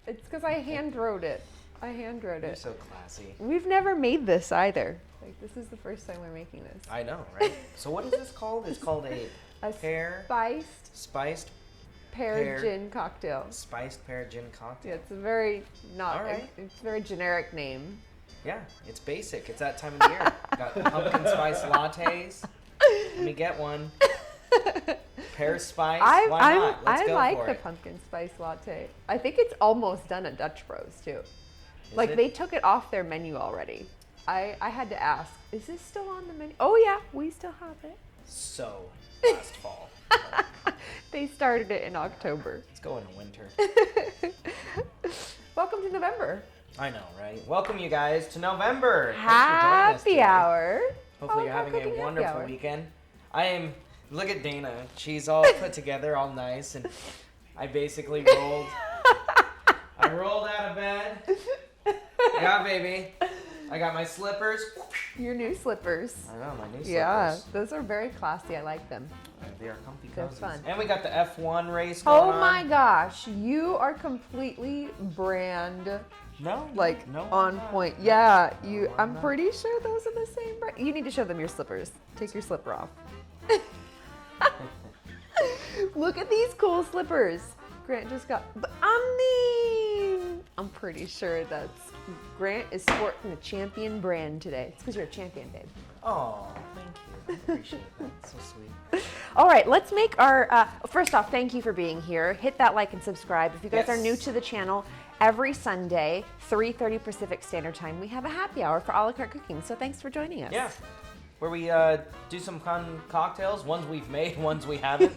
It's because I hand wrote it. You're so classy. We've never made this either. Like, this is the first time we're making this. I know, right? So what is this called? It's called a pear... Spiced pear gin cocktail. Spiced pear gin cocktail. Yeah, it's a very All right. it's a very generic name. Yeah, it's basic. It's that time of the year. Got pumpkin spice lattes. Let me get one. Pear spice. Why not? Let's go like for the it. pumpkin spice latte. I think it's almost done at Dutch Bros too. Is it? They took it off their menu already. I had to ask, is this still on the menu? Oh yeah, we still have it. So, last fall. They started it in October. Let's go into winter. Welcome to November. I know, right? Welcome you guys to November. Thanks for joining us Happy today. hour. Hopefully you're having a Cooking happy wonderful hour. weekend. Look at Dana. She's all put together, all nice, and I basically rolled out of bed. Yeah, baby. I got my slippers. Your new slippers. I know, my new slippers. Yeah, those are very classy. I like them. They are comfy They're cozies. fun. And we got the F1 race going on. Oh my gosh, you are completely brand No, on I'm not. point. Yeah, No, I'm not. pretty sure those are the same brand. You need to show them your slippers. Take your slipper off. Look at these cool slippers. Grant just got, but I'm pretty sure Grant is sporting the champion brand today. It's because you're a champion, babe. Oh, thank you. I appreciate that. So sweet. All right, let's make our, first off, thank you for being here. Hit that like and subscribe. If you guys are Yes. new to the channel, every Sunday, 3:30 Pacific Standard Time, we have a happy hour for a la carte cooking. So thanks for joining us. Yeah, where we do some fun cocktails, ones we've made, ones we haven't.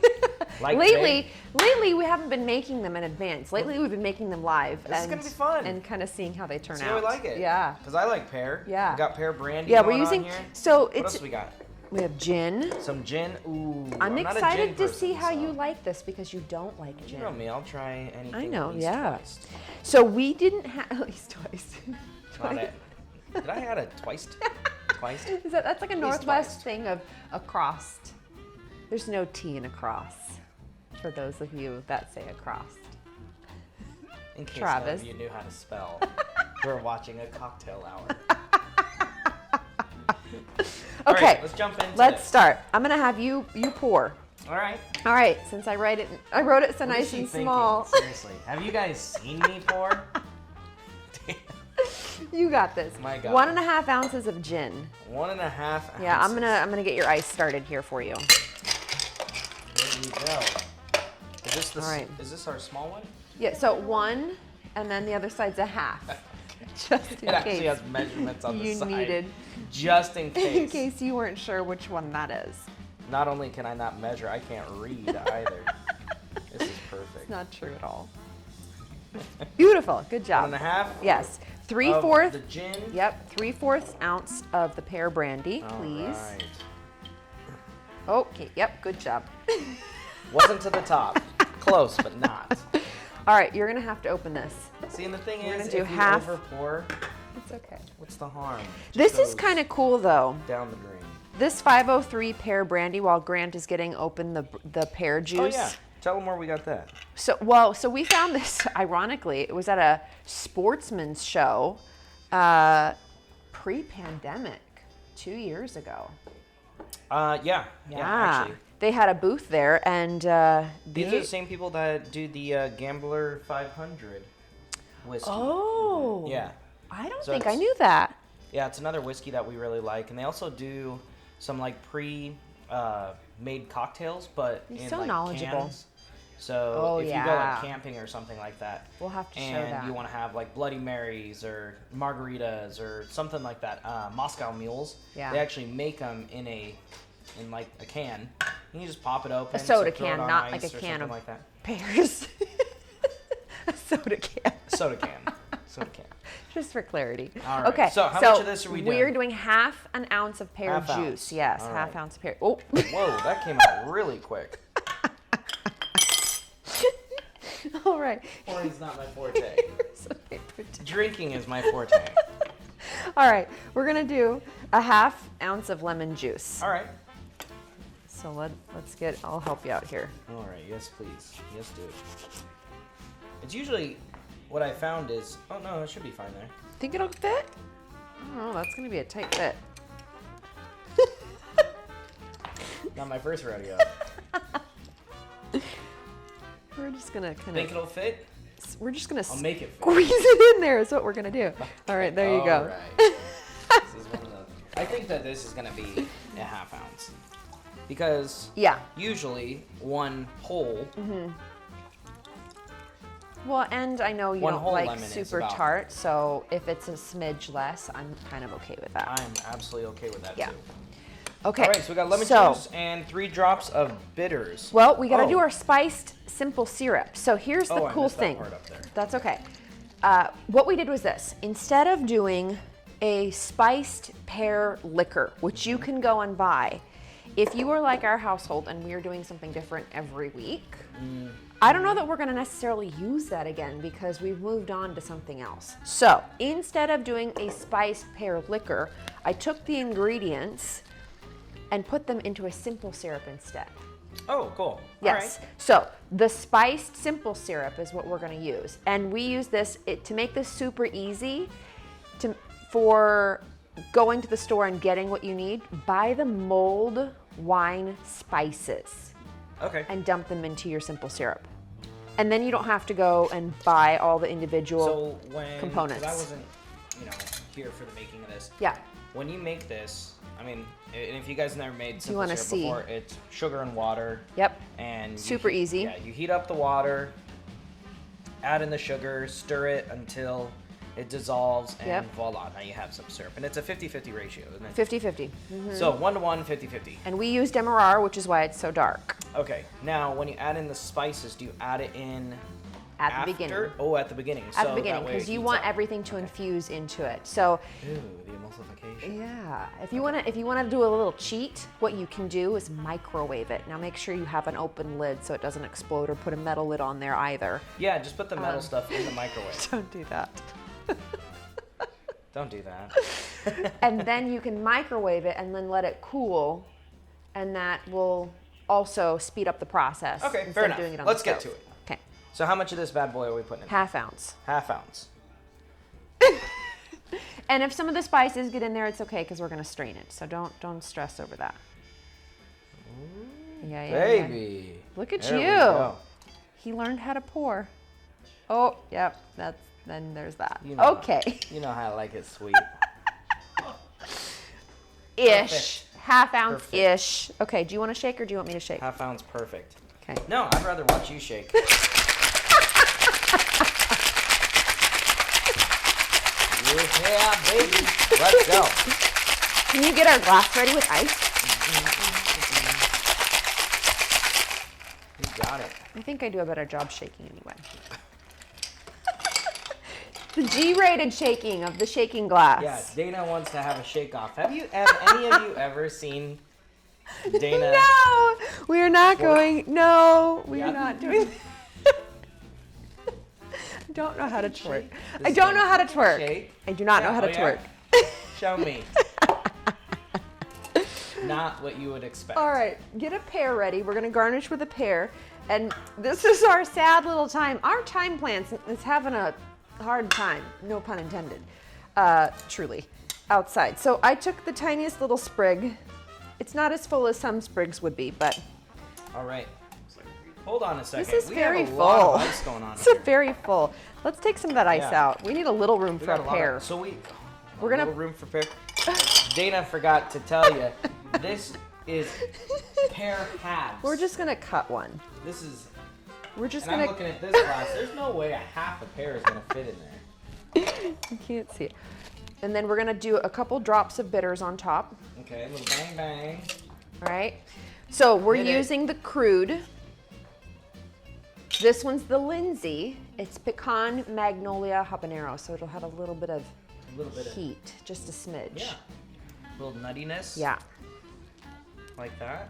Like Lately, we haven't been making them in advance. Lately, we've been making them live. This is gonna be fun. And kind of seeing how they turn See out. how we like it. Yeah. Because I like pear. Yeah. We got pear brandy. Yeah, we're going on using, here. so What it's, else we got? we have gin. Some gin. Ooh. I'm not a excited gin to person, see how so- you like this because you don't like You gin. know me. I'll try anything. I know, at least yeah. Twice. So we didn't have, at least twice. Not it. Did I add a twice? Twice? That's like a At least Northwest twice. thing of a crossed. There's no T in a cross. For those of you that say a crossed. In case Travis. none of you knew how to spell, we're watching a cocktail hour. All Okay, right, let's jump into let's this. start. I'm gonna have you pour. All right. All right, since I wrote it so What is nice she and thinking? small. Seriously, have you guys seen me pour? You got this. My God. 1.5 ounces of gin. 1.5 ounces. Yeah, I'm gonna get your ice started here for you. There you go. All right. Is this our small one? Yeah, so 1, and then the other side's a half. Just in It actually case has measurements on the you side. needed, Just in case. in case you weren't sure which one that is. Not only can I not measure, I can't read either. This is perfect. It's not true at all. Beautiful, good job. 1.5. Yes, Of 3/4. the gin. Yep, 3/4 ounce of the pear brandy, All please. right. Okay, yep, good job. Wasn't to the top. Close, but not. All right, you're gonna have to open this. See, and the thing We're is, gonna do if you half. overpour, It's okay. what's the harm? It This just is goes kind of cool though. down the drain. This 503 pear brandy, while Grant is getting open the pear juice. Oh yeah. Tell them where we got that. So we found this, ironically, it was at a sportsman's show pre-pandemic, 2 years ago. Yeah. Actually. They had a booth there, and These are the same people that do the Gambler 500 whiskey. Oh. Yeah. I don't So think I it's- knew that. Yeah, it's another whiskey that we really like, and they also do some like made cocktails, but You're in so like knowledgeable. cans. So Oh, if you go yeah. like camping or something like that, We'll have to show and that. you want to have like Bloody Marys or margaritas or something like that, Moscow Mules, Yeah. they actually make them in like a can. You can just pop it open. soda throw it can, on not like ice a or can something of- like that. Pears. A soda can. Soda can. Soda can. Just for clarity. All right. Okay. So how much of this are we doing? We're doing 1/2 ounce of pear Half juice. ounce. Yes, All 1/2 right. ounce of pear. Oh. Whoa, that came out really quick. All right. Pouring's not my forte. So paper towel. Drinking is my forte. All right. We're gonna do 1/2 ounce of lemon juice. All right. So let's get. I'll help you out here. All right. Yes, please. Yes, do it. It's usually what I found is, oh no, it should be fine there. Think it'll fit? Oh, that's gonna be a tight fit. Not my first rodeo. We're just gonna kind Think of. it'll fit? We're just gonna I'll make it fit. squeeze it in there. Is what we're gonna do. All right, there you go. All right. This is one of the. I think that this is gonna be a 1/2 ounce, because Yeah. usually one whole. Well, and I know you One don't whole like lemon is super about- tart, so if it's a smidge less, I'm kind of okay with that. I'm absolutely okay with that Yeah. too. Okay. All right, so we got lemon So- juice and 3 drops of bitters. Well, we got to Oh. do our spiced simple syrup. So here's the Oh, I cool missed that thing. part up there. That's okay. What we did was this. Instead of doing a spiced pear liquor, which you can go and buy, if you are like our household and we are doing something different every week, I don't know that we're going to necessarily use that again because we've moved on to something else. So instead of doing a spiced pear liquor, I took the ingredients and put them into a simple syrup instead. Oh, cool. Yes. All right. So the spiced simple syrup is what we're going to use, and we use this to make this super easy. For going to the store and getting what you need, buy the mulled wine spices Okay. and dump them into your simple syrup, and then you don't have to go and buy all the individual So when components. 'cause I wasn't, here for the making of this. Yeah. When you make this, I mean, and if you guys never made simple wanna syrup see. before, it's sugar and water. Yep. And Super easy. Yeah, you heat up the water, add in the sugar, stir it until it dissolves, and Yep. voila, now you have some syrup. And it's a 50-50 ratio, isn't it? 50-50. So 1-to-1, 50-50. And we use Demerara, which is why it's so dark. Okay, now when you add in the spices, do you add it in At the after? beginning. Oh, at the beginning. At So the that beginning, way because it you heats want up. everything to infuse into it. So Ooh, the emulsification. yeah, if you want to do a little cheat, what you can do is microwave it. Now make sure you have an open lid so it doesn't explode, or put a metal lid on there either. Yeah, just put the metal stuff in the microwave. Don't do that. Don't do that. And then you can microwave it and then let it cool, and that will also speed up the process. Okay, instead fair of enough. doing it on Let's the get stove. to it. Okay, So how much of this bad boy are we putting in? 1/2 ounce. 1/2 ounce. And if some of the spices get in there, it's okay because we're gonna strain it. So don't stress over that. Yeah, yeah. yeah. Baby. Look at There we you. go. He learned how to pour. Oh, yep. Then there's that. You know. Okay. You know how I like it sweet. Ish. Perfect. 1/2 ounce ish. Okay. Do you want to shake or do you want me to shake? 1/2 ounce, perfect. Okay. No, I'd rather watch you shake. Yeah, baby. Let's go. Can you get our glass ready with ice? You got it. I think I do a better job shaking anyway. The G-rated shaking of the shaking glass. Yeah, Dana wants to have a shake off. Have any of you ever seen Dana? No, we are not Fork. going. No, we Yeah. are not doing. I don't know how to twerk. This I don't know how to thing. twerk. Shake. I do not Yeah, know how to oh, yeah. twerk. Show me. Not what you would expect. All right, get a pear ready. We're gonna garnish with a pear, and this is our sad little time. Our thyme plant is having a hard time, no pun intended, truly, outside. So I took the tiniest little sprig. It's not as full as some sprigs would be, but All right. Hold on a second. this is we very have a full. lot of ice going on It's here. very full. Let's take some of that ice Yeah. out. We need a little room We for got a a lot pear. of, so We're gonna- little room for pear. Dana forgot to tell you, this is pear halves. We're just gonna cut one. This is. We're just And I'm gonna. looking at this glass. There's no way a half a pear is gonna fit in there. You can't see it. And then we're gonna do a couple drops of bitters on top. Okay, a little bang bang. All right. So we're Hit it. using the Crude. This one's the Lindsey. It's pecan magnolia habanero, so it'll have a little bit of A little bit of. heat, just a smidge. Yeah. A little nuttiness. Yeah. Like that.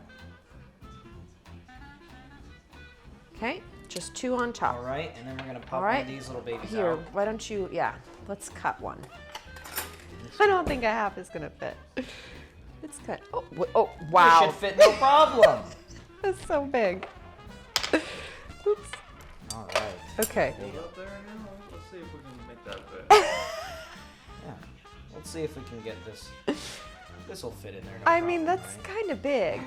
Okay. Just 2 on top. All right, and then we're gonna pop All one right. of these little babies Here, out. why don't you? Yeah. Let's cut one. I don't think a half is gonna fit. It's cut. Oh, oh It wow. should fit no problem. That's so big. Oops. All right. Okay. There you go. Up there now. Let's see. if we can make that fit. Yeah. Let's see if we can get this. This will fit in there. No I mean, problem, that's right? kind of big.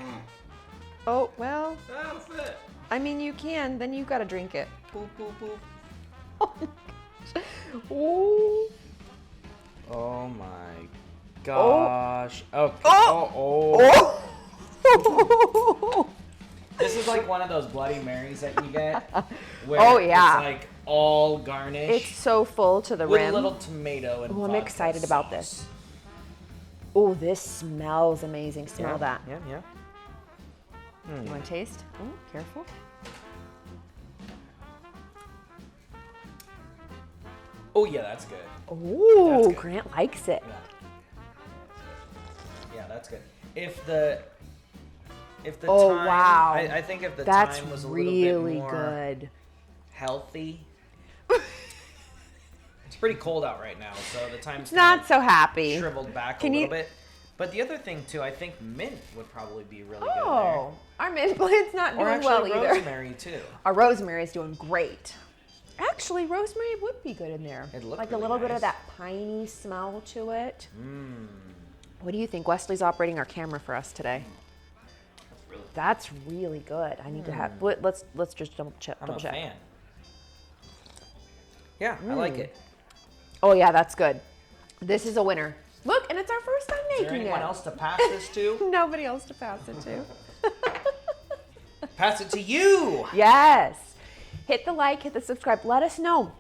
Oh, well, That'll fit. I mean, you can, then you've got to drink it. Boop, boop, boop. Oh my gosh. Ooh. Oh my gosh. Okay. Oh. Oh. This is like one of those Bloody Marys that you get. Where Oh, yeah. It's like all garnished. It's so full to the with rim. a little tomato and Oh, I'm vodka excited about sauce. this. Oh, this smells amazing. Smell Yeah, that. Yeah, yeah. You want to taste? Oh, careful. Oh yeah, that's good. Oh, That's good. Grant likes it. Yeah. Yeah, that's good. If the Oh, time, wow. I think if the That's time was a really little bit more good. healthy. It's pretty cold out right now, so the time's Not so happy. shriveled back Can a you- little bit. But the other thing too, I think mint would probably be really good Oh, our mint plant's not there. Or doing well actually either. rosemary too. Our rosemary's doing great. Actually, rosemary would be good in there. It looked like a really little bit nice. of that piney smell to it. Mmm. What do you think? Wesley's operating our camera for us today. That's really good. I need to have. Let's just double check. I'm a fan. Yeah, I like it. Oh yeah, that's good. This is a winner. Look, and it's our first time Is there making anyone it. else to pass this to? Nobody else to pass it to. Pass it to you. Yes. Hit the like, hit the subscribe. Let us know.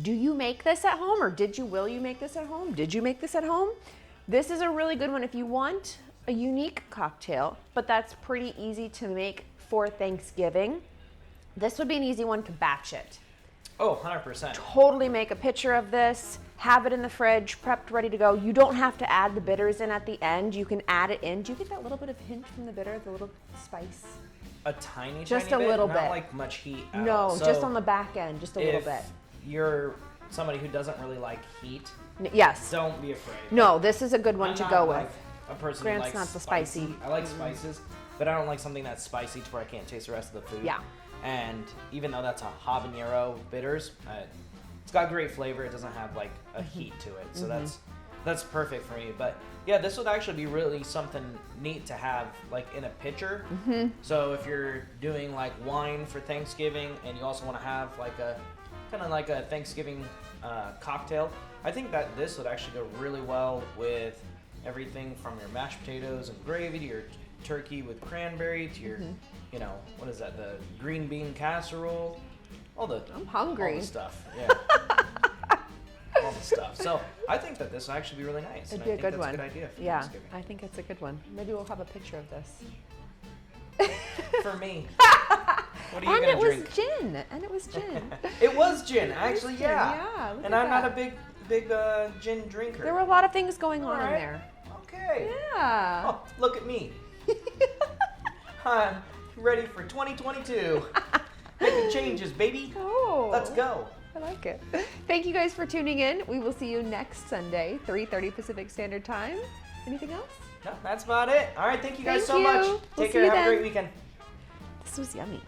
Do you make this at home, or will you make this at home? Did you make this at home? This is a really good one if you want a unique cocktail, but that's pretty easy to make for Thanksgiving. This would be an easy one to batch it. Oh, 100%. Totally make a picture of this, have it in the fridge, prepped, ready to go. You don't have to add the bitters in at the end. You can add it in. Do you get that little bit of hint from the bitter, the little spice? A tiny, Just tiny a bit, little not bit. like much heat. At No, all. just So on the back end, just a little if bit. you're somebody who doesn't really like heat, Yes. don't be afraid. No, this is a good one I'm to not go like with. a person Grant's who likes not the spicy. I like spices, but I don't like something that's spicy to where I can't taste the rest of the food. Yeah. And even though that's a habanero bitters, it's got great flavor. It doesn't have like a heat to it, so that's perfect for me. But yeah, this would actually be really something neat to have like in a pitcher. So if you're doing like wine for Thanksgiving and you also want to have like a kind of like a Thanksgiving cocktail, I think that this would actually go really well with everything from your mashed potatoes and gravy to your turkey with cranberry to your, you know, what is that, the green bean casserole, I'm hungry. all the stuff, yeah. All the stuff. So I think that this will actually be really nice. It'd and be I a think good that's one. a good idea for Yeah, Thanksgiving. I think it's a good one. Maybe we'll have a picture of this. For me. What are you And gonna it drink? was gin. And it was gin. It was gin, actually, gin, yeah. yeah, look And at I'm not a that. big gin drinker. There were a lot of things going on All in right. there. Okay. Yeah. Oh, look at me. I'm ready for 2022. Making changes, baby. Oh. Let's go. I like it. Thank you guys for tuning in. We will see you next Sunday, 3:30 Pacific Standard Time. Anything else? No, that's about it. All right, thank you guys Thank so much. you. We'll Take see care. you Have a then. great weekend. This was yummy.